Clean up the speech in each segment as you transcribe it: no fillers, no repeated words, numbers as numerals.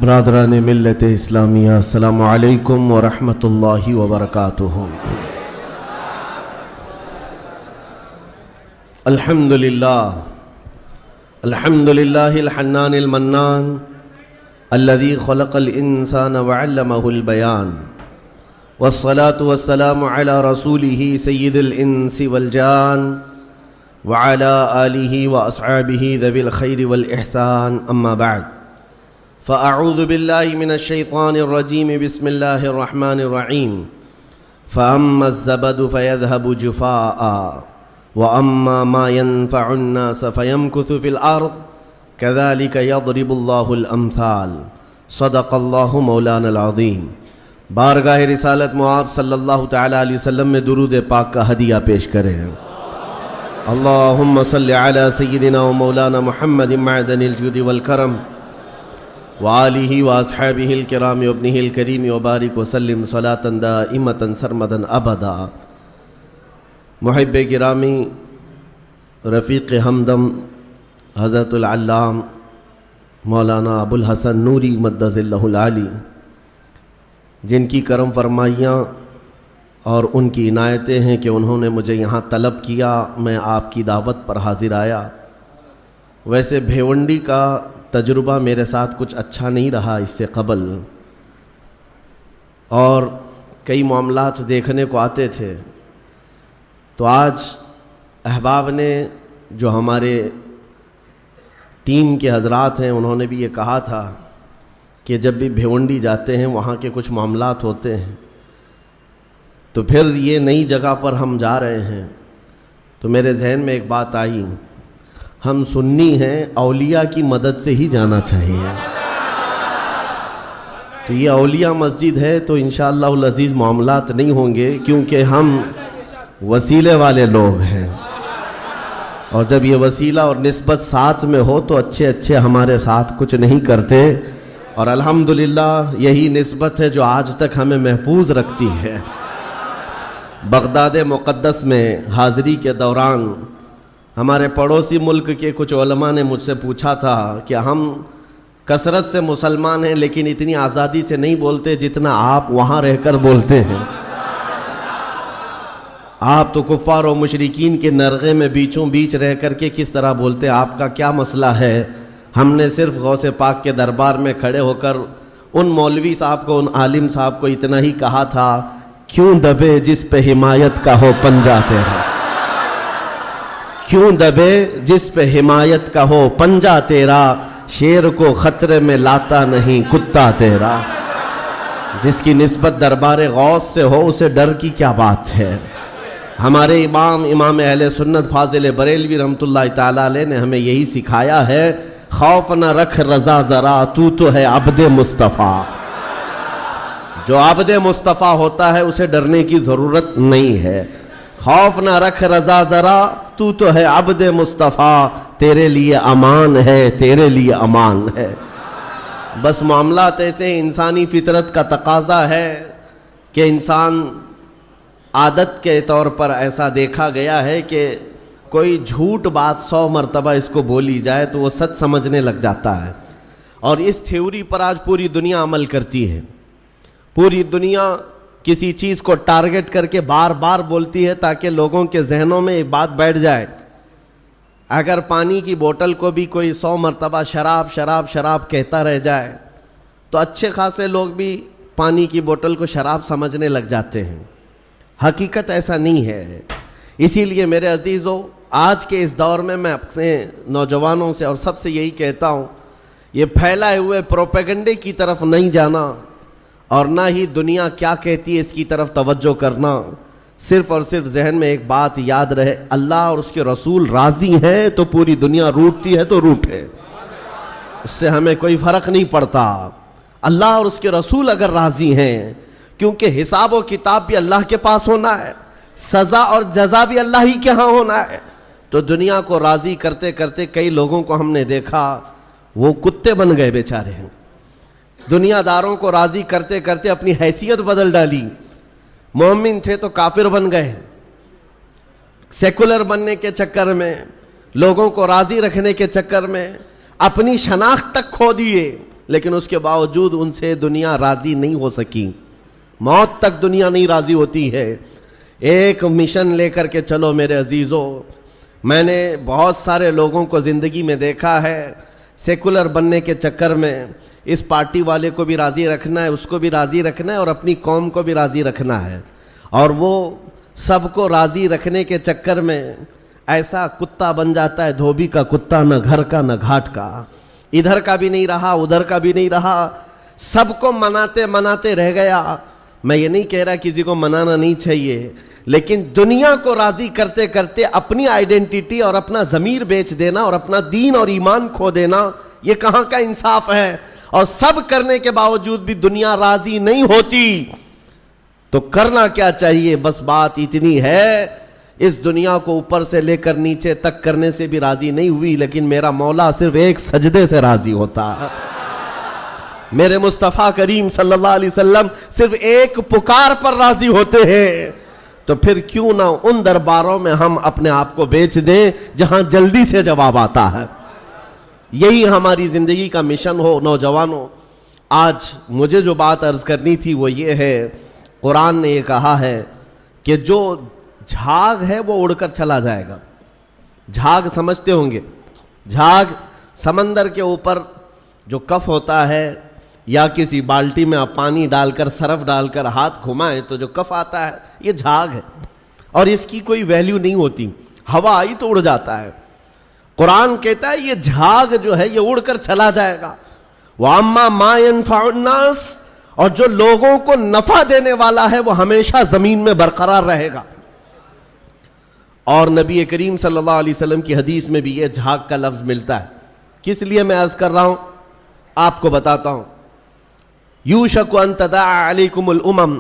برادران ملت اسلامیہ، السلام علیکم ورحمۃ اللہ وبرکاتہ۔ الحمد للہ الحنان المنان الذي خلق الانسان وعلمه البیان، والصلاة والسلام على رسوله سید الانس والجان وعلى آلہ واصحابہ ذوی الخیر والاحسان، اما بعد فأعوذ باللہ من الشیطان الرجیم، بسم اللہ الرحمن الرحیم۔ فأما الزبد فيذهب جفاء وأما ما ينفع الناس فيمكث في الأرض كذلك يضرب الله الأمثال، صدق اللہ مولانا العظیم۔ بارگاہ رسالت معاب صلی اللہ تعالی علیہ وسلم میں درود پاک کا ہدیہ پیش کریں۔ اللہم صلی علی سیدنا و مولانا محمد معدن الجود والکرم وآلہ واصحابہ الکرام وابنہ الکریم وبارک وسلم صلاۃ دائمۃ سرمدا ابدا۔ محب گرامی، رفیق ہمدم حضرت العلام مولانا ابو الحسن نوری مدظ اللہ العالی، جن کی کرم فرمائیاں اور ان کی عنایتیں ہیں کہ انہوں نے مجھے یہاں طلب کیا، میں آپ کی دعوت پر حاضر آیا۔ ویسے بھیونڈی کا تجربہ میرے ساتھ کچھ اچھا نہیں رہا اس سے قبل، اور کئی معاملات دیکھنے کو آتے تھے، تو آج احباب نے جو ہمارے ٹیم کے حضرات ہیں انہوں نے بھی یہ کہا تھا کہ جب بھی بھیونڈی جاتے ہیں وہاں کے کچھ معاملات ہوتے ہیں، تو پھر یہ نئی جگہ پر ہم جا رہے ہیں، تو میرے ذہن میں ایک بات آئی، ہم سنی ہیں، اولیاء کی مدد سے ہی جانا چاہیے۔ تو یہ اولیاء مسجد ہے تو انشاءاللہ العزیز معاملات نہیں ہوں گے، کیونکہ ہم وسیلے والے لوگ ہیں، اور جب یہ وسیلہ اور نسبت ساتھ میں ہو تو اچھے ہمارے ساتھ کچھ نہیں کرتے، اور الحمدللہ یہی نسبت ہے جو آج تک ہمیں محفوظ رکھتی ہے۔ بغداد مقدس میں حاضری کے دوران ہمارے پڑوسی ملک کے کچھ علماء نے مجھ سے پوچھا تھا کہ ہم کثرت سے مسلمان ہیں لیکن اتنی آزادی سے نہیں بولتے جتنا آپ وہاں رہ کر بولتے ہیں۔ آپ تو کفار و مشرکین کے نرغے میں بیچوں بیچ رہ کر کے کس طرح بولتے، آپ کا کیا مسئلہ ہے؟ ہم نے صرف غوث پاک کے دربار میں کھڑے ہو کر ان مولوی صاحب کو، ان عالم صاحب کو اتنا ہی کہا تھا، کیوں دبے جس پہ حمایت کا ہو پنجہ تیرا، کیوں دبے جس پہ حمایت کا ہو پنجہ تیرا، شیر کو خطرے میں لاتا نہیں کتا تیرا۔ جس کی نسبت دربار غوث سے ہو اسے ڈر کی کیا بات ہے؟ ہمارے امام اہل سنت فاضل بریلوی رحمۃ اللہ تعالیٰ علیہ نے ہمیں یہی سکھایا ہے، خوف نہ رکھ رضا ذرا، تو ہے عبد مصطفیٰ۔ جو عبد مصطفیٰ ہوتا ہے اسے ڈرنے کی ضرورت نہیں ہے۔ خوف نہ رکھ رضا ذرا، تو ہے عبد مصطفیٰ، تیرے لیے امان ہے، تیرے لیے امان ہے۔ بس معاملات ایسے، انسانی فطرت کا تقاضا ہے کہ انسان عادت کے طور پر ایسا دیکھا گیا ہے کہ کوئی جھوٹ بات 100 مرتبہ اس کو بولی جائے تو وہ سچ سمجھنے لگ جاتا ہے، اور اس تھیوری پر آج پوری دنیا عمل کرتی ہے۔ پوری دنیا کسی چیز کو ٹارگٹ کر کے بار بار بولتی ہے تاکہ لوگوں کے ذہنوں میں ایک بات بیٹھ جائے۔ اگر پانی کی بوتل کو بھی کوئی 100 مرتبہ شراب شراب شراب کہتا رہ جائے تو اچھے خاصے لوگ بھی پانی کی بوتل کو شراب سمجھنے لگ جاتے ہیں۔ حقیقت ایسا نہیں ہے۔ اسی لیے میرے عزیزو، آج کے اس دور میں اپنے نوجوانوں سے اور سب سے یہی کہتا ہوں، یہ پھیلائے ہوئے پروپیگنڈے کی طرف نہیں جانا، اور نہ ہی دنیا کیا کہتی ہے اس کی طرف توجہ کرنا۔ صرف اور صرف ذہن میں ایک بات یاد رہے، اللہ اور اس کے رسول راضی ہیں تو پوری دنیا روٹتی ہے تو روٹے، اس سے ہمیں کوئی فرق نہیں پڑتا۔ اللہ اور اس کے رسول اگر راضی ہیں، کیونکہ حساب و کتاب بھی اللہ کے پاس ہونا ہے، سزا اور جزا بھی اللہ ہی کے ہاں ہونا ہے، تو دنیا کو راضی کرتے کرتے کئی لوگوں کو ہم نے دیکھا وہ کتے بن گئے بیچارے ہیں۔ دنیا داروں کو راضی کرتے کرتے اپنی حیثیت بدل ڈالی، مومن تھے تو کافر بن گئے، سیکولر بننے کے چکر میں، لوگوں کو راضی رکھنے کے چکر میں اپنی شناخت تک کھو دیے، لیکن اس کے باوجود ان سے دنیا راضی نہیں ہو سکی. موت تک دنیا نہیں راضی ہوتی ہے. ایک مشن لے کر کے چلو میرے عزیزو. میں نے بہت سارے لوگوں کو زندگی میں دیکھا ہے, سیکولر بننے کے چکر میں اس پارٹی والے کو بھی راضی رکھنا ہے, اس کو بھی راضی رکھنا ہے, اور اپنی قوم کو بھی راضی رکھنا ہے, اور وہ سب کو راضی رکھنے کے چکر میں ایسا کتا بن جاتا ہے, دھوبی کا کتا, نہ گھر کا نہ گھاٹ کا, ادھر کا بھی نہیں رہا ادھر کا بھی نہیں رہا, سب کو مناتے مناتے رہ گیا. میں یہ نہیں کہہ رہا کسی کو منانا نہیں چاہیے, لیکن دنیا کو راضی کرتے کرتے اپنی آئیڈینٹی اور اپنا ضمیر بیچ دینا اور اپنا دین اور ایمان کھو دینا, یہ کہاں کا انصاف ہے؟ اور سب کرنے کے باوجود بھی دنیا راضی نہیں ہوتی. تو کرنا کیا چاہیے؟ بس بات اتنی ہے, اس دنیا کو اوپر سے لے کر نیچے تک کرنے سے بھی راضی نہیں ہوئی, لیکن میرا مولا صرف ایک سجدے سے راضی ہوتا ہے. میرے مصطفیٰ کریم صلی اللہ علیہ وسلم صرف ایک پکار پر راضی ہوتے ہیں. تو پھر کیوں نہ ان درباروں میں ہم اپنے آپ کو بیچ دیں جہاں جلدی سے جواب آتا ہے. یہی ہماری زندگی کا مشن ہو. نوجوانوں, آج مجھے جو بات عرض کرنی تھی وہ یہ ہے, قرآن نے یہ کہا ہے کہ جو جھاگ ہے وہ اڑ کر چلا جائے گا. جھاگ سمجھتے ہوں گے, جھاگ سمندر کے اوپر جو کف ہوتا ہے, یا کسی بالٹی میں آپ پانی ڈال کر سرف ڈال کر ہاتھ گھمائیں تو جو کف آتا ہے یہ جھاگ ہے, اور اس کی کوئی ویلیو نہیں ہوتی, ہوا آئی تو اڑ جاتا ہے. قرآن کہتا ہے یہ جھاگ جو ہے یہ اڑ کر چلا جائے گا. وَأَمَّا مَا يَنْفَعُ النَّاسِ, اور جو لوگوں کو نفع دینے والا ہے وہ ہمیشہ زمین میں برقرار رہے گا. اور نبی کریم صلی اللہ علیہ وسلم کی حدیث میں بھی یہ جھاگ کا لفظ ملتا ہے. کس لیے میں عرض کر رہا ہوں آپ کو بتاتا ہوں. یوشک ان تداعى علیکم الامم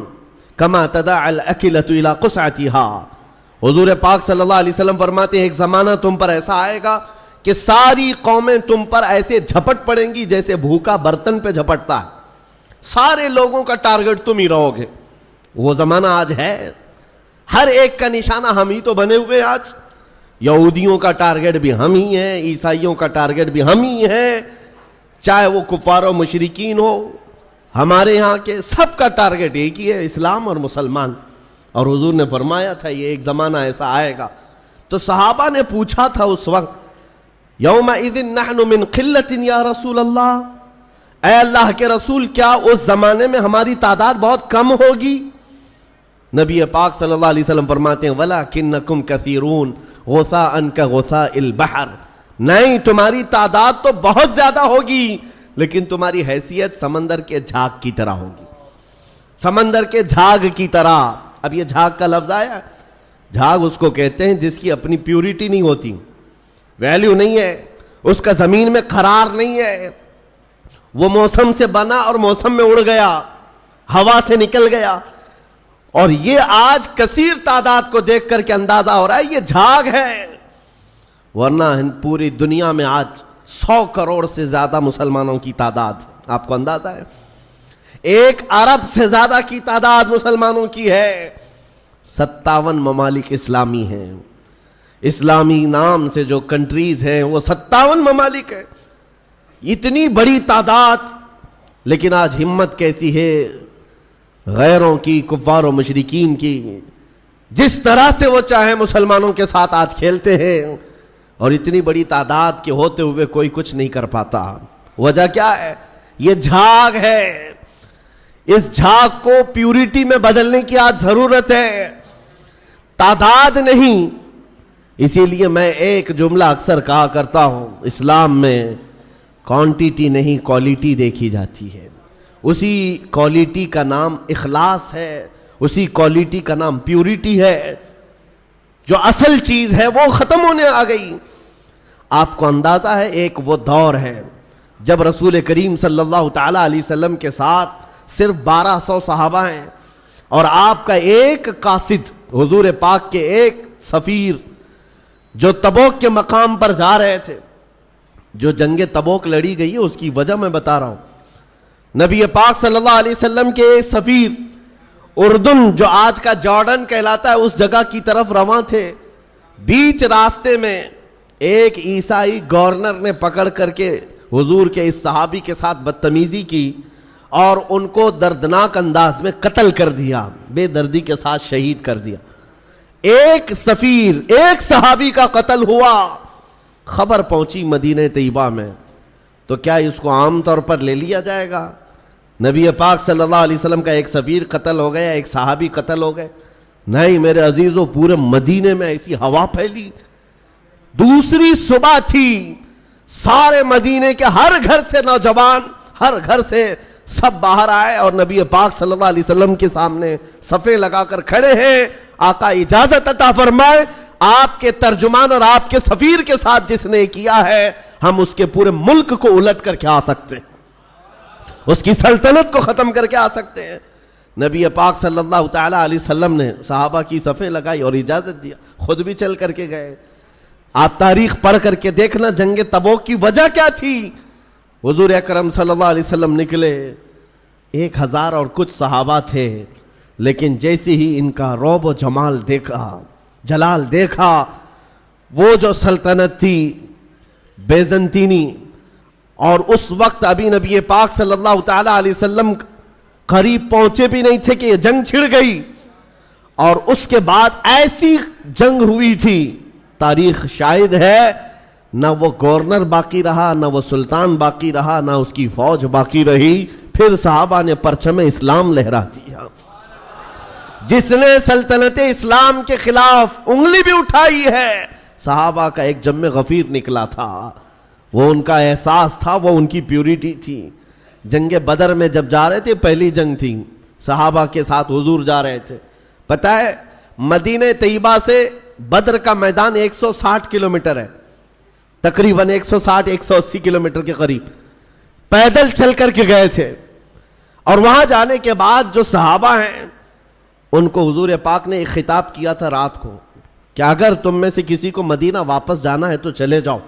کما تداعى الاکلۃ الی قصعتها. حضور پاک صلی اللہ علیہ وسلم فرماتے ہیں ایک زمانہ تم پر ایسا آئے گا کہ ساری قومیں تم پر ایسے جھپٹ پڑیں گی جیسے بھوکا برتن پہ جھپٹتا ہے. سارے لوگوں کا ٹارگٹ تم ہی رہو گے. وہ زمانہ آج ہے, ہر ایک کا نشانہ ہم ہی تو بنے ہوئے. آج یہودیوں کا ٹارگٹ بھی ہم ہی ہیں, عیسائیوں کا ٹارگٹ بھی ہم ہی ہیں, چاہے وہ کفار و مشرکین ہو, ہمارے ہاں کے سب کا ٹارگٹ ایک ہی ہے, اسلام اور مسلمان. اور حضور نے فرمایا تھا یہ ایک زمانہ ایسا آئے گا. تو صحابہ نے پوچھا تھا اس وقت, یومئذ نحن من قلۃ یا رسول اللہ, اے اللہ کے رسول کیا اس زمانے میں ہماری تعداد بہت کم ہوگی؟ نبی پاک صلی اللہ علیہ وسلم فرماتے ہیں وَلَكِنَّكُمْ كَثِيرُونَ غُثَاءً كَغُثَاءِ الْبَحْرِ, نہیں تمہاری تعداد تو بہت زیادہ ہوگی لیکن تمہاری حیثیت سمندر کے جھاگ کی طرح ہوگی, سمندر کے جھاگ کی طرح. اب یہ جھاگ کا لفظ آیا, جھاگ اس کو کہتے ہیں جس کی اپنی پیوریٹی نہیں ہوتی, ویلیو نہیں ہے, اس کا زمین میں قرار نہیں ہے, وہ موسم سے بنا اور موسم میں اڑ گیا, ہوا سے نکل گیا. اور یہ آج کثیر تعداد کو دیکھ کر کے اندازہ ہو رہا ہے یہ جھاگ ہے, ورنہ پوری دنیا میں آج 100 کروڑ سے زیادہ مسلمانوں کی تعداد, آپ کو اندازہ ہے 1 ارب سے زیادہ کی تعداد مسلمانوں کی ہے. 57 ممالک اسلامی ہیں, اسلامی نام سے جو کنٹریز ہیں وہ 57 ممالک ہیں. اتنی بڑی تعداد, لیکن آج ہمت کیسی ہے غیروں کی, کفار و مشرکین کی, جس طرح سے وہ چاہیں مسلمانوں کے ساتھ آج کھیلتے ہیں, اور اتنی بڑی تعداد کے ہوتے ہوئے کوئی کچھ نہیں کر پاتا. وجہ کیا ہے؟ یہ جھاگ ہے. اس جھاگ کو پیوریٹی میں بدلنے کی آج ضرورت ہے, تعداد نہیں. اسی لیے میں ایک جملہ اکثر کہا کرتا ہوں, اسلام میں کوانٹیٹی نہیں کوالٹی دیکھی جاتی ہے. اسی کوالٹی کا نام اخلاص ہے, اسی کوالٹی کا نام پیوریٹی ہے. جو اصل چیز ہے وہ ختم ہونے آ گئی. آپ کو اندازہ ہے ایک وہ دور ہے جب رسول کریم صلی اللہ تعالی علیہ وسلم کے ساتھ صرف 1200 صحابہ ہیں, اور آپ کا ایک قاصد, حضور پاک کے ایک سفیر جو تبوک کے مقام پر جا رہے تھے. جو جنگ تبوک لڑی گئی ہے اس کی وجہ میں بتا رہا ہوں. نبی پاک صلی اللہ علیہ وسلم کے ایک سفیر اردن, جو آج کا جارڈن کہلاتا ہے, اس جگہ کی طرف رواں تھے. بیچ راستے میں ایک عیسائی گورنر نے پکڑ کر کے حضور کے اس صحابی کے ساتھ بدتمیزی کی اور ان کو دردناک انداز میں قتل کر دیا، بے دردی کے ساتھ شہید کر دیا۔ ایک سفیر، ایک صحابی کا قتل ہوا، خبر پہنچی مدینہ طیبہ میں، تو کیا اس کو عام طور پر لے لیا جائے گا؟ نبی پاک صلی اللہ علیہ وسلم کا ایک سفیر قتل ہو گیا، ایک صحابی قتل ہو گئے؟ نہیں میرے عزیزوں، پورے مدینے میں ایسی ہوا پھیلی۔ دوسری صبح تھی، سارے مدینے کے ہر گھر سے نوجوان، ہر گھر سے سب باہر آئے اور نبی پاک صلی اللہ علیہ وسلم کے سامنے صفیں لگا کر کھڑے ہیں۔ آقا اجازت عطا فرمائے، آپ کے ترجمان اور آپ کے سفیر کے ساتھ جس نے کیا ہے، ہم اس کے پورے ملک کو الٹ کر کے آ سکتے ہیں، اس کی سلطنت کو ختم کر کے آ سکتے ہیں۔ نبی پاک صلی اللہ تعالی علیہ وسلم نے صحابہ کی صفیں لگائی اور اجازت دیا، خود بھی چل کر کے گئے۔ آپ تاریخ پڑھ کر کے دیکھنا جنگ تبوک کی وجہ کیا تھی۔ حضور اکرم صلی اللہ علیہ وسلم نکلے، 1000 اور کچھ صحابہ تھے، لیکن جیسے ہی ان کا رعب و جمال دیکھا، جلال دیکھا، وہ جو سلطنت تھی بیزنطینی، اور اس وقت ابھی نبی پاک صلی اللہ تعالی علیہ وسلم قریب پہنچے بھی نہیں تھے کہ یہ جنگ چھڑ گئی، اور اس کے بعد ایسی جنگ ہوئی تھی، تاریخ شاہد ہے، نہ وہ گورنر باقی رہا، نہ وہ سلطان باقی رہا، نہ اس کی فوج باقی رہی، پھر صحابہ نے پرچم اسلام لہرا دیا۔ جس نے سلطنت اسلام کے خلاف انگلی بھی اٹھائی ہے، صحابہ کا ایک جم غفیر نکلا تھا، وہ ان کا احساس تھا، وہ ان کی پیوریٹی تھی۔ جنگ بدر میں جب جا رہے تھے، پہلی جنگ تھی، صحابہ کے ساتھ حضور جا رہے تھے، پتہ ہے مدینہ طیبہ سے بدر کا میدان 160 کلومیٹر ہے، تقریباً 160-180 کلومیٹر کے قریب پیدل چل کر کے گئے تھے۔ اور وہاں جانے کے بعد جو صحابہ ہیں ان کو حضور پاک نے ایک خطاب کیا تھا رات کو کہ اگر تم میں سے کسی کو مدینہ واپس جانا ہے تو چلے جاؤ۔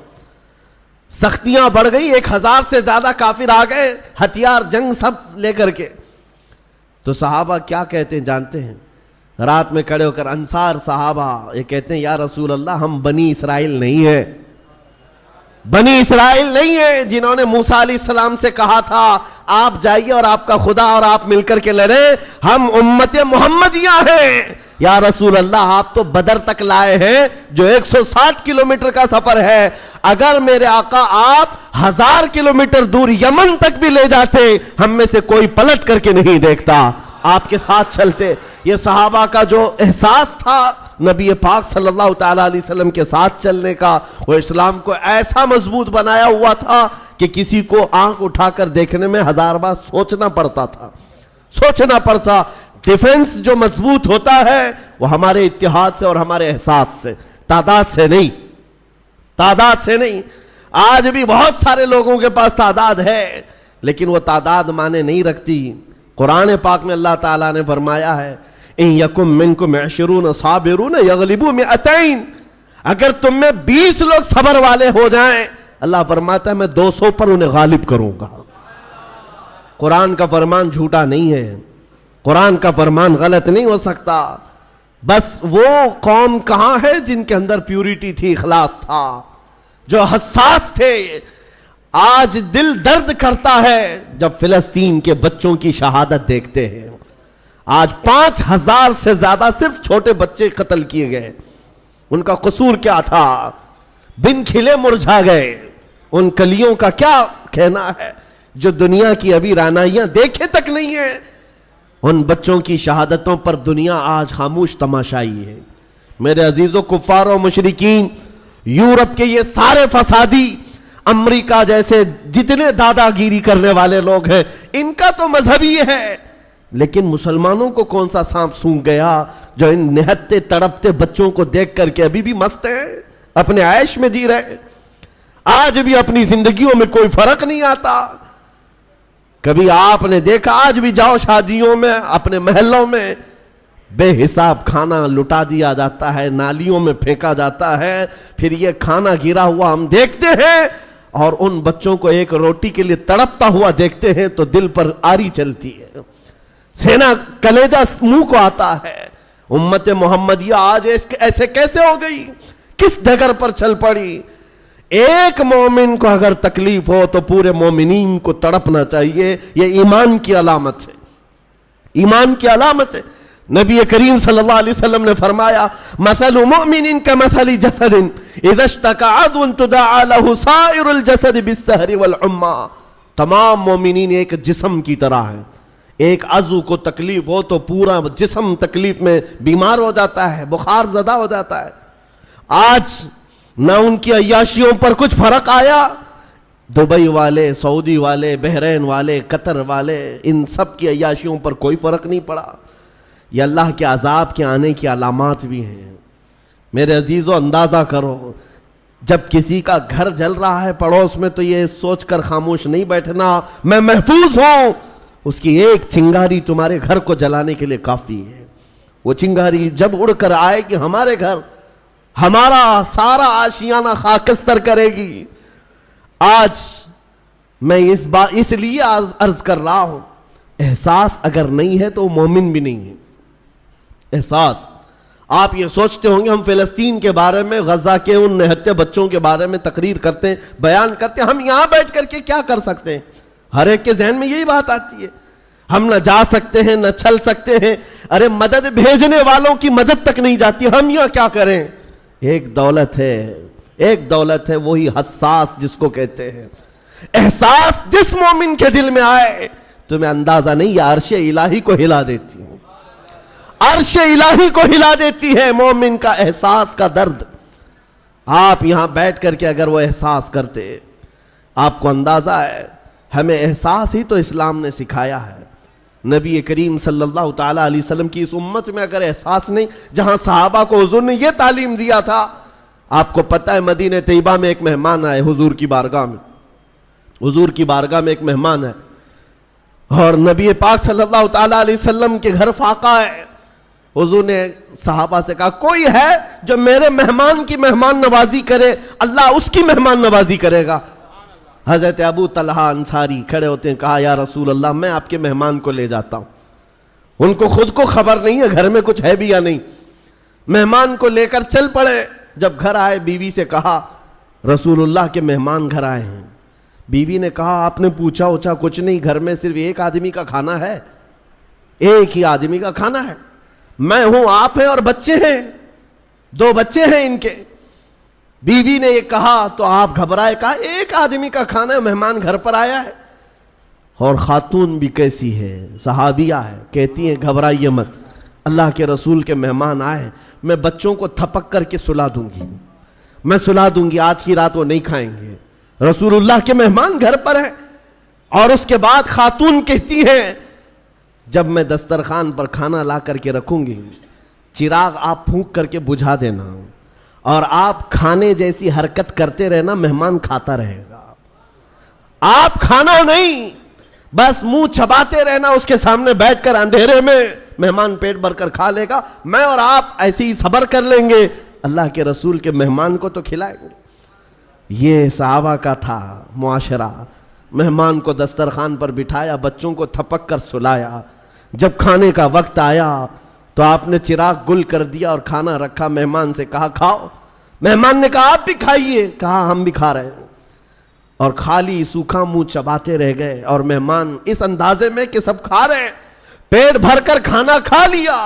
سختیاں بڑھ گئی، 1000 سے زیادہ کافر آ گئے، ہتھیار جنگ سب لے کر کے۔ تو صحابہ کیا کہتے ہیں جانتے ہیں؟ رات میں کھڑے ہو کر انصار صحابہ یہ کہتے ہیں، یا رسول اللہ ہم بنی اسرائیل نہیں ہیں، بنی اسرائیل نہیں ہیں جنہوں نے موسیٰ علیہ السلام سے کہا تھا آپ جائیے اور آپ کا خدا اور آپ مل کر کے لڑیں، ہم امت محمدیہ ہیں۔ یا رسول اللہ آپ تو بدر تک لائے ہیں جو 160 کلومیٹر کا سفر ہے، اگر میرے آقا آپ 1000 کلومیٹر دور یمن تک بھی لے جاتے، ہم میں سے کوئی پلٹ کر کے نہیں دیکھتا، آپ کے ساتھ چلتے۔ یہ صحابہ کا جو احساس تھا نبی پاک صلی اللہ تعالی علیہ وسلم کے ساتھ چلنے کا، وہ اسلام کو ایسا مضبوط بنایا ہوا تھا کہ کسی کو آنکھ اٹھا کر دیکھنے میں 1000 بار سوچنا پڑتا تھا، سوچنا پڑتا۔ ڈیفنس جو مضبوط ہوتا ہے وہ ہمارے اتحاد سے اور ہمارے احساس سے، تعداد سے نہیں، تعداد سے نہیں۔ آج بھی بہت سارے لوگوں کے پاس تعداد ہے لیکن وہ تعداد معنی نہیں رکھتی۔ قرآن پاک میں اللہ تعالیٰ نے فرمایا ہے ان یکم منکم 20 صابرون یغلبوا 200، اگر تم میں 20 لوگ صبر والے ہو جائیں، اللہ فرماتا ہے میں 200 پر انہیں غالب کروں گا۔ قرآن کا فرمان جھوٹا نہیں ہے، قرآن کا فرمان غلط نہیں ہو سکتا۔ بس وہ قوم کہاں ہے جن کے اندر پیوریٹی تھی، اخلاص تھا، جو حساس تھے۔ آج دل درد کرتا ہے جب فلسطین کے بچوں کی شہادت دیکھتے ہیں۔ آج 5000 سے زیادہ صرف چھوٹے بچے قتل کیے گئے، ان کا قصور کیا تھا؟ بن کھلے مرجھا گئے، ان کلیوں کا کیا کہنا ہے جو دنیا کی ابھی رعنائیاں دیکھے تک نہیں ہیں؟ ان بچوں کی شہادتوں پر دنیا آج خاموش تماشائی ہے۔ میرے عزیزوں، کفار و مشرکین، یورپ کے یہ سارے فسادی، امریکہ جیسے جتنے دادا گیری کرنے والے لوگ ہیں، ان کا تو مذہب ہی ہے، لیکن مسلمانوں کو کون سا سانپ سونگھ گیا جو ان نہتے تڑپتے بچوں کو دیکھ کر کے ابھی بھی مست ہیں، اپنے عیش میں جی رہے، آج بھی اپنی زندگیوں میں کوئی فرق نہیں آتا۔ کبھی آپ نے دیکھا، آج بھی جاؤ شادیوں میں، اپنے محلوں میں بے حساب کھانا لٹا دیا جاتا ہے، نالیوں میں پھینکا جاتا ہے، پھر یہ کھانا گرا ہوا ہم دیکھتے ہیں اور ان بچوں کو ایک روٹی کے لیے تڑپتا ہوا دیکھتے ہیں تو دل پر آری چلتی ہے، سینہ کلیجہ منہ کو آتا ہے۔ امت محمدیہ آج ایسے کیسے ہو گئی؟ کس ڈگر پر چل پڑی؟ ایک مومن کو اگر تکلیف ہو تو پورے مومنین کو تڑپنا چاہیے. یہ ایمان کی علامت ہے, ایمان کی علامت ہے. نبی کریم صلی اللہ علیہ وسلم نے فرمایا مثل مؤمن کمثل جسد اذا اشتكى عضو تداعى له سائر الجسد بالسهر والحمى. تمام مومنین ایک جسم کی طرح ہیں. ایک عضو کو تکلیف ہو تو پورا جسم تکلیف میں بیمار ہو جاتا ہے, بخار زدہ ہو جاتا ہے. آج نہ ان کی عیاشیوں پر کچھ فرق آیا. دبئی والے, سعودی والے, بحرین والے, قطر والے, ان سب کی عیاشیوں پر کوئی فرق نہیں پڑا. یہ اللہ کے عذاب کے آنے کی علامات بھی ہیں. میرے عزیزو, اندازہ کرو جب کسی کا گھر جل رہا ہے پڑوس میں تو یہ سوچ کر خاموش نہیں بیٹھنا میں محفوظ ہوں. اس کی ایک چنگاری تمہارے گھر کو جلانے کے لیے کافی ہے. وہ چنگاری جب اڑ کر آئے کہ ہمارے گھر, ہمارا سارا آشیانہ خاکستر کرے گی. آج میں اس لیے عرض کر رہا ہوں, احساس اگر نہیں ہے تو مومن بھی نہیں ہے. احساس, آپ یہ سوچتے ہوں گے ہم فلسطین کے بارے میں, غزہ کے ان نہتے بچوں کے بارے میں تقریر کرتے ہیں, بیان کرتے ہیں, ہم یہاں بیٹھ کر کے کیا کر سکتے ہیں؟ ہر ایک کے ذہن میں یہی بات آتی ہے. ہم نہ جا سکتے ہیں نہ چل سکتے ہیں. ارے مدد بھیجنے والوں کی مدد تک نہیں جاتی, ہم یہاں کیا کریں؟ ایک دولت ہے, ایک دولت ہے, وہی حساس جس کو کہتے ہیں. احساس جس مومن کے دل میں آئے تمہیں اندازہ نہیں, یہ عرش الہی کو ہلا دیتی ہے, عرش الہی کو ہلا دیتی ہے مومن کا احساس کا درد. آپ یہاں بیٹھ کر کے اگر وہ احساس کرتے, آپ کو اندازہ ہے ہمیں احساس ہی تو اسلام نے سکھایا ہے. نبی کریم صلی اللہ تعالیٰ علیہ وسلم کی اس امت میں اگر احساس نہیں, جہاں صحابہ کو حضور نے یہ تعلیم دیا تھا. آپ کو پتہ ہے مدینہ طیبہ میں ایک مہمان آئے حضور کی بارگاہ میں, حضور کی بارگاہ میں ایک مہمان ہے اور نبی پاک صلی اللہ تعالیٰ علیہ وسلم کے گھر فاقہ ہے. حضور نے صحابہ سے کہا کوئی ہے جو میرے مہمان کی مہمان نوازی کرے, اللہ اس کی مہمان نوازی کرے گا. حضرت ابو طلحہ انصاری کھڑے ہوتے ہیں, کہا یا رسول اللہ میں آپ کے مہمان کو لے جاتا ہوں. ان کو خود کو خبر نہیں ہے گھر میں کچھ ہے بھی یا نہیں. مہمان کو لے کر چل پڑے. جب گھر آئے بیوی سے کہا رسول اللہ کے مہمان گھر آئے ہیں. بیوی نے کہا آپ نے پوچھا اوچھا کچھ نہیں, گھر میں صرف ایک آدمی کا کھانا ہے, ایک ہی آدمی کا کھانا ہے, میں ہوں, آپ ہیں اور بچے ہیں, 2 بچے ہیں ان کے. بیوی نے یہ کہا تو آپ گھبرائے, کہا ایک آدمی کا کھانا ہے, مہمان گھر پر آیا ہے. اور خاتون بھی کیسی ہے, صحابیہ ہے, کہتی ہیں گھبرائیے مت, اللہ کے رسول کے مہمان آئے, میں بچوں کو تھپک کر کے سلا دوں گی, میں سلا دوں گی, آج کی رات وہ نہیں کھائیں گے, رسول اللہ کے مہمان گھر پر ہیں. اور اس کے بعد خاتون کہتی ہیں جب میں دسترخوان پر کھانا لا کر کے رکھوں گی, چراغ آپ پھونک کر کے بجھا دینا, اور آپ کھانے جیسی حرکت کرتے رہنا, مہمان کھاتا رہے گا. آپ کھانا نہیں, بس منہ چباتے رہنا اس کے سامنے بیٹھ کر اندھیرے میں, مہمان پیٹ بھر کر کھا لے گا, میں اور آپ ایسے ہی صبر کر لیں گے, اللہ کے رسول کے مہمان کو تو کھلائیں گے. یہ صحابہ کا تھا معاشرہ. مہمان کو دسترخوان پر بٹھایا, بچوں کو تھپک کر سلایا. جب کھانے کا وقت آیا تو آپ نے چراغ گل کر دیا اور کھانا رکھا, مہمان سے کہا کھاؤ. مہمان نے کہا آپ بھی کھائیے, کہا ہم بھی کھا رہے ہیں, اور خالی سوکھا منہ چباتے رہ گئے. اور مہمان اس اندازے میں کہ سب کھا رہے ہیں, پیٹ بھر کر کھانا کھا لیا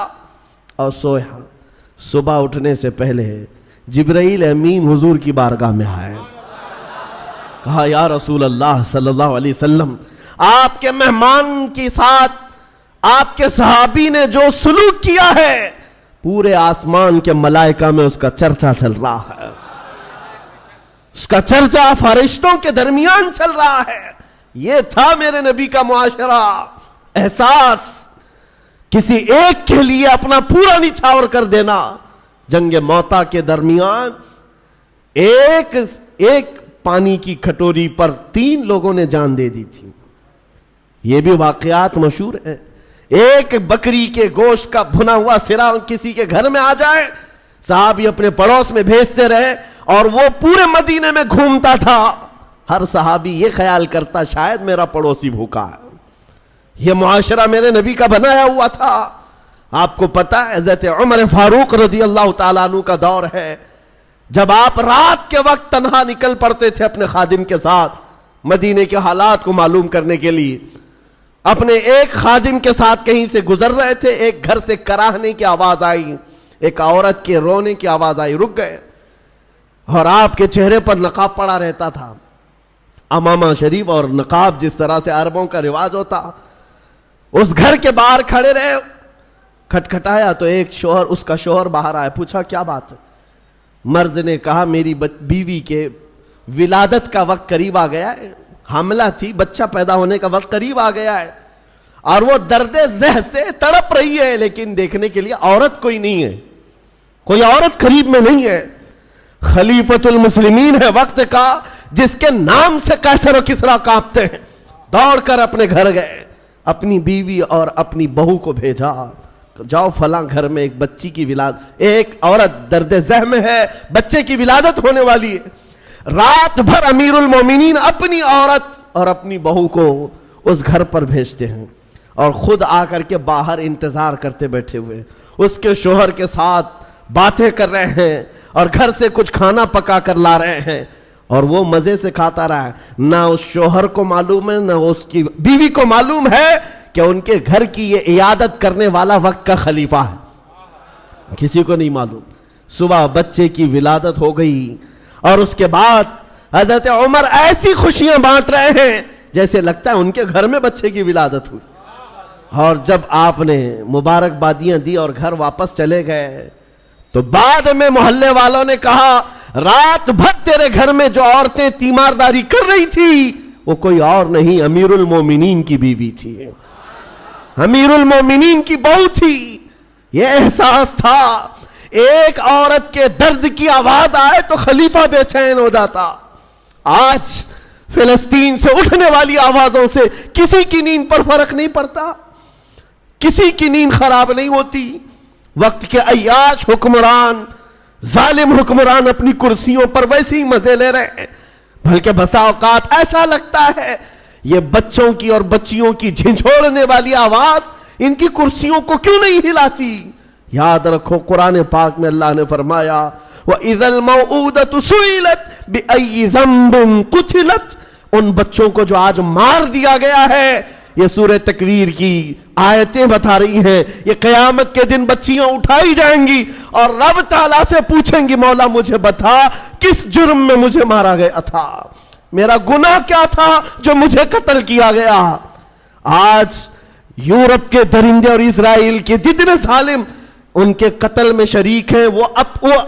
اور سویا. صبح اٹھنے سے پہلے جبرائیل امین حضور کی بارگاہ میں آئے, کہا یا رسول اللہ صلی اللہ علیہ وسلم, آپ کے مہمان کے ساتھ آپ کے صحابی نے جو سلوک کیا ہے, پورے آسمان کے ملائکہ میں اس کا چرچا چل رہا ہے, اس کا چرچا فرشتوں کے درمیان چل رہا ہے. یہ تھا میرے نبی کا معاشرہ. احساس, کسی ایک کے لیے اپنا پورا نچھاور کر دینا. جنگ موتا کے درمیان ایک پانی کی کھٹوری پر 3 لوگوں نے جان دے دی تھی. یہ بھی واقعات مشہور ہیں. ایک بکری کے گوشت کا بھنا ہوا سرا کسی کے گھر میں آ جائے, صحابی اپنے پڑوس میں بھیجتے رہے, اور وہ پورے مدینے میں گھومتا تھا. ہر صحابی یہ خیال کرتا شاید میرا پڑوسی بھوکا ہے. یہ معاشرہ میرے نبی کا بنایا ہوا تھا. آپ کو پتا ہے حضرت عمر فاروق رضی اللہ تعالیٰ عنہ کا دور ہے. جب آپ رات کے وقت تنہا نکل پڑتے تھے اپنے خادم کے ساتھ مدینے کے حالات کو معلوم کرنے کے لیے، اپنے ایک خادم کے ساتھ کہیں سے گزر رہے تھے، ایک گھر سے کراہنے کی آواز آئی، ایک عورت کے رونے کی آواز آئی، رک گئے، اور آپ کے چہرے پر نقاب پڑا رہتا تھا، امامہ شریف اور نقاب جس طرح سے عربوں کا رواج ہوتا۔ اس گھر کے باہر کھڑے رہے، کھٹکھٹایا تو ایک شوہر، اس کا شوہر باہر آیا، پوچھا کیا بات ہے؟ مرد نے کہا میری بیوی کے ولادت کا وقت قریب آ گیا ہے، حاملہ تھی، بچہ پیدا ہونے کا وقت قریب آ گیا ہے، اور وہ درد ذہ سے تڑپ رہی ہے، لیکن دیکھنے کے لیے عورت کوئی نہیں ہے، کوئی عورت قریب میں نہیں ہے۔ خلیفۃ المسلمین ہے وقت کا، جس کے نام سے قیصر و کسریٰ کانپتے ہیں، دوڑ کر اپنے گھر گئے، اپنی بیوی اور اپنی بہو کو بھیجا، جاؤ فلاں گھر میں ایک بچی کی ولادت، ایک عورت درد ذہ میں ہے، بچے کی ولادت ہونے والی ہے۔ رات بھر امیر المومنین اپنی عورت اور اپنی بہو کو اس گھر پر بھیجتے ہیں، اور خود آ کر کے باہر انتظار کرتے بیٹھے ہوئے، اس کے شوہر کے ساتھ باتیں کر رہے ہیں، اور گھر سے کچھ کھانا پکا کر لا رہے ہیں، اور وہ مزے سے کھاتا رہا ہے۔ نہ اس شوہر کو معلوم ہے، نہ اس کی بیوی کو معلوم ہے کہ ان کے گھر کی یہ عیادت کرنے والا وقت کا خلیفہ ہے، کسی کو نہیں معلوم۔ صبح بچے کی ولادت ہو گئی، اور اس کے بعد حضرت عمر ایسی خوشیاں بانٹ رہے ہیں جیسے لگتا ہے ان کے گھر میں بچے کی ولادت ہوئی۔ اور جب آپ نے مبارکبادیاں دی اور گھر واپس چلے گئے تو بعد میں محلے والوں نے کہا رات بھر تیرے گھر میں جو عورتیں تیمارداری کر رہی تھی وہ کوئی اور نہیں، امیر المومنین کی بیوی تھی، امیر المومنین کی بہو تھی۔ یہ احساس تھا، ایک عورت کے درد کی آواز آئے تو خلیفہ بے چین ہو جاتا۔ آج فلسطین سے اٹھنے والی آوازوں سے کسی کی نیند پر فرق نہیں پڑتا، کسی کی نیند خراب نہیں ہوتی۔ وقت کے عیاش حکمران، ظالم حکمران اپنی کرسیوں پر ویسے ہی مزے لے رہے ہیں، بلکہ بسا اوقات ایسا لگتا ہے یہ بچوں کی اور بچیوں کی جھنجھوڑنے والی آواز ان کی کرسیوں کو کیوں نہیں ہلاتی۔ یاد رکھو قرآن پاک میں اللہ نے فرمایا وَإِذَا الْمَوْعُودَةُ سُئِلَتْ بِأَيِّ ذَنبٍ قُتِلَتْ، ان بچوں کو جو آج مار دیا گیا ہے، یہ سورہ تکویر کی آیتیں بتا رہی ہیں، یہ قیامت کے دن بچیاں اٹھائی جائیں گی اور رب تعالیٰ سے پوچھیں گی مولا مجھے بتا کس جرم میں مجھے مارا گیا تھا، میرا گناہ کیا تھا جو مجھے قتل کیا گیا۔ آج یورپ کے درندے اور اسرائیل کے جتنے ظالم ان کے قتل میں شریک ہیں وہ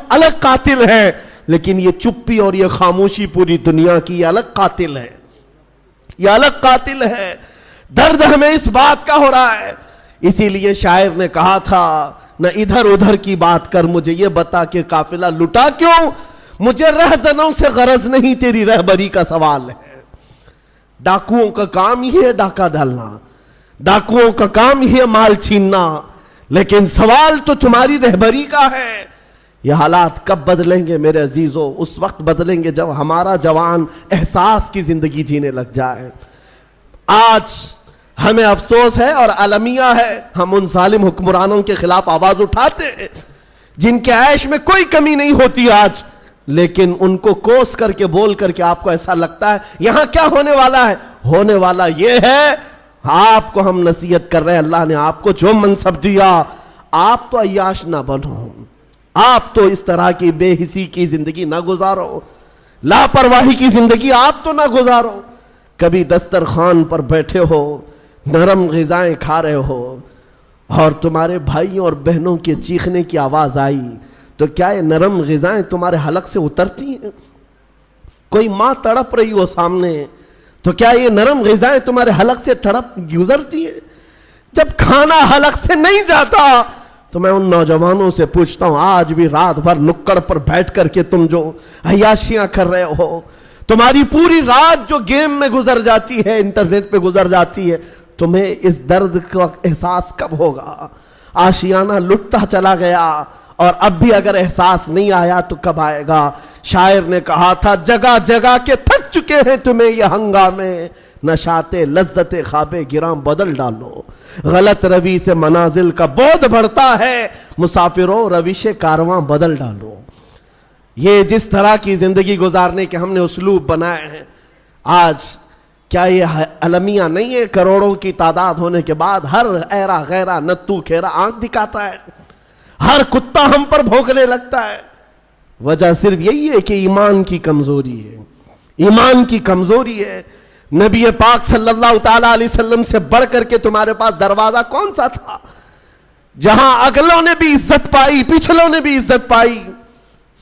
الگ قاتل ہیں، لیکن یہ چپی اور یہ خاموشی پوری دنیا کی یہ الگ قاتل ہے، یہ الگ قاتل ہے۔ درد ہمیں اس بات کا ہو رہا ہے، اسی لیے شاعر نے کہا تھا نہ ادھر ادھر کی بات کر، مجھے یہ بتا کہ قافلہ لٹا کیوں، مجھے رہزنوں سے غرض نہیں، تیری رہبری کا سوال ہے۔ ڈاکوؤں کا کام ہی ہے ڈاکہ ڈالنا، ڈاکوؤں کا کام ہی ہے مال چھیننا، لیکن سوال تو تمہاری رہبری کا ہے۔ یہ حالات کب بدلیں گے میرے عزیزو؟ اس وقت بدلیں گے جب ہمارا جوان احساس کی زندگی جینے لگ جائے۔ آج ہمیں افسوس ہے اور المیہ ہے، ہم ان ظالم حکمرانوں کے خلاف آواز اٹھاتے ہیں جن کے عیش میں کوئی کمی نہیں ہوتی آج، لیکن ان کو کوس کر کے بول کر کے آپ کو ایسا لگتا ہے یہاں کیا ہونے والا ہے؟ ہونے والا یہ ہے، آپ کو ہم نصیحت کر رہے ہیں، اللہ نے آپ کو جو منصب دیا آپ تو عیاش نہ بنو، آپ تو اس طرح کی بے حسی کی زندگی نہ گزارو، لاپرواہی کی زندگی آپ تو نہ گزارو۔ کبھی دسترخوان پر بیٹھے ہو، نرم غذائیں کھا رہے ہو اور تمہارے بھائیوں اور بہنوں کے چیخنے کی آواز آئی تو کیا یہ نرم غذائیں تمہارے حلق سے اترتی ہیں؟ کوئی ماں تڑپ رہی ہو سامنے تو کیا یہ نرم غذائیں تمہارے حلق سے تڑپ گزرتی ہیں؟ جب کھانا حلق سے نہیں جاتا تو میں ان نوجوانوں سے پوچھتا ہوں آج بھی رات بھر نکڑ پر بیٹھ کر کے تم جو عیاشیاں کر رہے ہو، تمہاری پوری رات جو گیم میں گزر جاتی ہے، انٹرنیٹ پہ گزر جاتی ہے، تمہیں اس درد کا احساس کب ہوگا؟ آشیانہ لٹتا چلا گیا اور اب بھی اگر احساس نہیں آیا تو کب آئے گا؟ شاعر نے کہا تھا جگہ جگہ کے تھک چکے ہیں تمہیں یہ ہنگامے، نشاط لذت خواب گراں بدل ڈالو، غلط روی سے منازل کا بودھ بڑھتا ہے، مسافروں روش کارواں بدل ڈالو۔ یہ جس طرح کی زندگی گزارنے کے ہم نے اسلوب بنائے ہیں، آج کیا یہ المیہ نہیں ہے؟ کروڑوں کی تعداد ہونے کے بعد ہر ایرا غیرہ نتو کھیرا آنکھ دکھاتا ہے، ہر کتا ہم پر بھونکنے لگتا ہے۔ وجہ صرف یہی ہے کہ ایمان کی کمزوری ہے، ایمان کی کمزوری ہے۔ نبی پاک صلی اللہ تعالیٰ علیہ وسلم سے بڑھ کر کے تمہارے پاس دروازہ کون سا تھا جہاں اگلوں نے بھی عزت پائی، پچھلوں نے بھی عزت پائی؟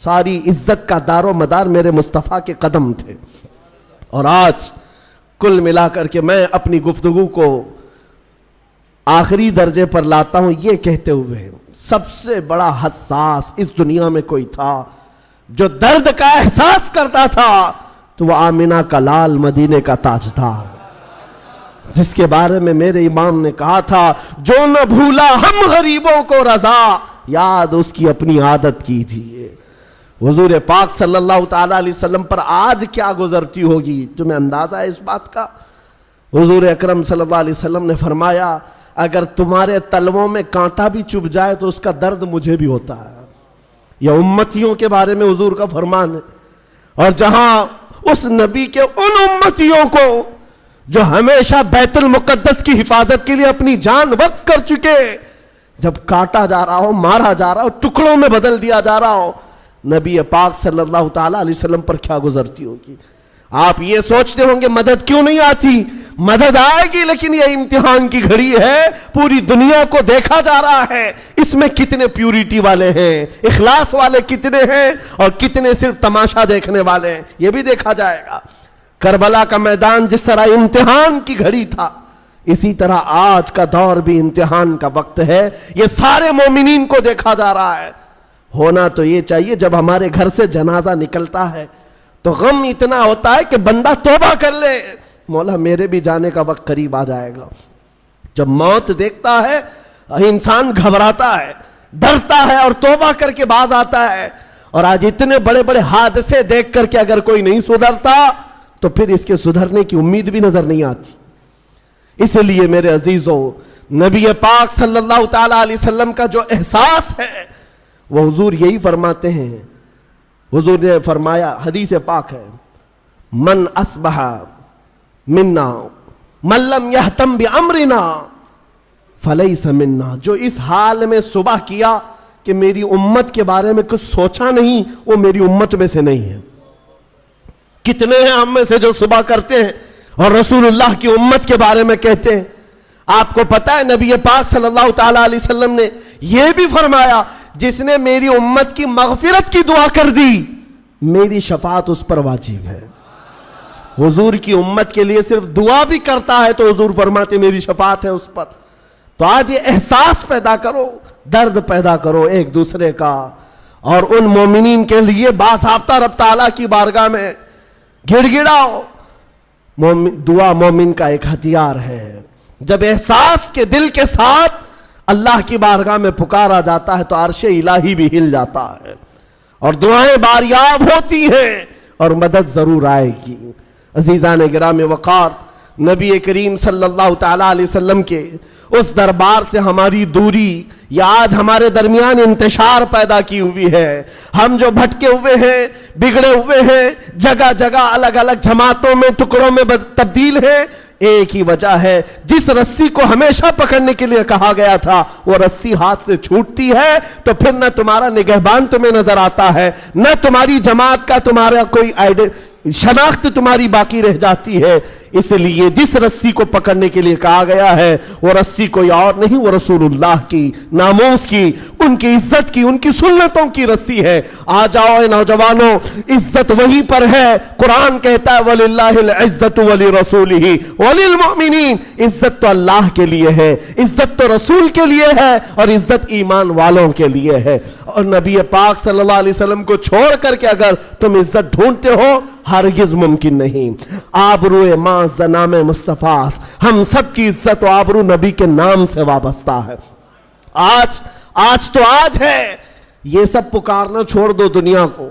ساری عزت کا دار و مدار میرے مصطفیٰ کے قدم تھے۔ اور آج کل ملا کر کے میں اپنی گفتگو کو آخری درجے پر لاتا ہوں یہ کہتے ہوئے، سب سے بڑا حساس اس دنیا میں کوئی تھا جو درد کا احساس کرتا تھا تو وہ آمنہ کا لال مدینے کا تاجدار، جس کے بارے میں میرے امام نے کہا تھا، جو نہ بھولا ہم غریبوں کو رضا، یاد اس کی اپنی عادت کیجئے۔ حضور پاک صلی اللہ تعالیٰ علیہ وسلم پر آج کیا گزرتی ہوگی، تمہیں اندازہ ہے اس بات کا؟ حضور اکرم صلی اللہ علیہ وسلم نے فرمایا، اگر تمہارے تلووں میں کانٹا بھی چبھ جائے تو اس کا درد مجھے بھی ہوتا ہے۔ یہ امتیوں کے بارے میں حضور کا فرمان ہے۔ اور جہاں اس نبی کے ان امتیوں کو جو ہمیشہ بیت المقدس کی حفاظت کے لیے اپنی جان وقف کر چکے، جب کاٹا جا رہا ہو، مارا جا رہا ہو، ٹکڑوں میں بدل دیا جا رہا ہو، نبی پاک صلی اللہ تعالیٰ علیہ وسلم پر کیا گزرتی ہوگی؟ آپ یہ سوچتے ہوں گے مدد کیوں نہیں آتی؟ مدد آئے گی، لیکن یہ امتحان کی گھڑی ہے، پوری دنیا کو دیکھا جا رہا ہے اس میں کتنے پیوریٹی والے ہیں، اخلاص والے کتنے ہیں اور کتنے صرف تماشا دیکھنے والے ہیں، یہ بھی دیکھا جائے گا۔ کربلا کا میدان جس طرح امتحان کی گھڑی تھا، اسی طرح آج کا دور بھی امتحان کا وقت ہے۔ یہ سارے مومنین کو دیکھا جا رہا ہے۔ ہونا تو یہ چاہیے جب ہمارے گھر سے جنازہ نکلتا ہے تو غم اتنا ہوتا ہے کہ بندہ توبہ کر لے، مولا میرے بھی جانے کا وقت قریب آ جائے گا۔ جب موت دیکھتا ہے انسان گھبراتا ہے، ڈرتا ہے اور توبہ کر کے باز آتا ہے۔ اور آج اتنے بڑے بڑے حادثے دیکھ کر کے اگر کوئی نہیں سدھرتا تو پھر اس کے سدھرنے کی امید بھی نظر نہیں آتی۔ اس لیے میرے عزیزوں، نبی پاک صلی اللہ تعالیٰ علیہ وسلم کا جو احساس ہے وہ حضور یہی فرماتے ہیں۔ حضور نے فرمایا، حدیث پاک ہے، من اصبح منا من لم یہتم بامرنا فلیس منا، جو اس حال میں صبح کیا کہ میری امت کے بارے میں کچھ سوچا نہیں، وہ میری امت میں سے نہیں ہے۔ کتنے ہیں ہم میں سے جو صبح کرتے ہیں اور رسول اللہ کی امت کے بارے میں کہتے ہیں؟ آپ کو پتا ہے نبی پاک صلی اللہ تعالیٰ علیہ وسلم نے یہ بھی فرمایا، جس نے میری امت کی مغفرت کی دعا کر دی میری شفاعت اس پر واجب ہے۔ حضور کی امت کے لیے صرف دعا بھی کرتا ہے تو حضور فرماتے میری شفاعت ہے اس پر۔ تو آج یہ احساس پیدا کرو، درد پیدا کرو ایک دوسرے کا، اور ان مومنین کے لیے باضابطہ رب تعالیٰ کی بارگاہ میں گڑ گڑاؤ۔ دعا مومن کا ایک ہتھیار ہے۔ جب احساس کے دل کے ساتھ اللہ کی بارگاہ میں پکارا جاتا ہے تو عرش الہی بھی ہل جاتا ہے اور دعائیں باریاب ہوتی ہیں اور مدد ضرور آئے گی۔ عزیزان گرامی وقار، نبی کریم صلی اللہ تعالیٰ علیہ وسلم کے اس دربار سے ہماری دوری یا آج ہمارے درمیان انتشار پیدا کی ہوئی ہے۔ ہم جو بھٹکے ہوئے ہیں، بگڑے ہوئے ہیں، جگہ جگہ الگ الگ جماعتوں میں، ٹکڑوں میں تبدیل ہیں، ایک ہی وجہ ہے، جس رسی کو ہمیشہ پکڑنے کے لیے کہا گیا تھا وہ رسی ہاتھ سے چھوٹتی ہے تو پھر نہ تمہارا نگہبان تمہیں نظر آتا ہے، نہ تمہاری جماعت کا تمہارا کوئی شناخت تمہاری باقی رہ جاتی ہے۔ اس لیے جس رسی کو پکڑنے کے لیے کہا گیا ہے وہ رسی کوئی اور نہیں، وہ رسول اللہ کی ناموس کی، ان کی عزت کی، ان کی سنتوں کی رسی ہے۔ آ جاؤ اے نوجوانوں، عزت وہیں پر ہے۔ قرآن کہتا ہے وَلِلَّهِ الْعِزَّةُ وَلِرَسُولِهِ وَلِلْمُؤْمِنِينَ، عزت تو اللہ کے لیے ہے، عزت تو رسول کے لیے ہے، اور عزت ایمان والوں کے لیے ہے۔ اور نبی پاک صلی اللہ علیہ وسلم کو چھوڑ کر کے اگر تم عزت ڈھونڈتے ہو ہرگز ممکن نہیں۔ آبروئے ماں زنام مصطفیٰ، ہم سب کی عزت و آبرو نبی کے نام سے وابستہ ہے۔ آج تو آج ہے، یہ سب پکارنا چھوڑ دو دنیا کو۔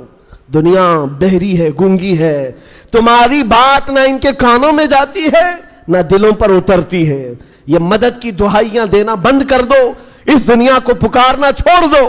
دنیا بہری ہے، گونگی ہے، تمہاری بات نہ ان کے کانوں میں جاتی ہے نہ دلوں پر اترتی ہے۔ یہ مدد کی دعائیاں دینا بند کر دو، اس دنیا کو پکارنا چھوڑ دو۔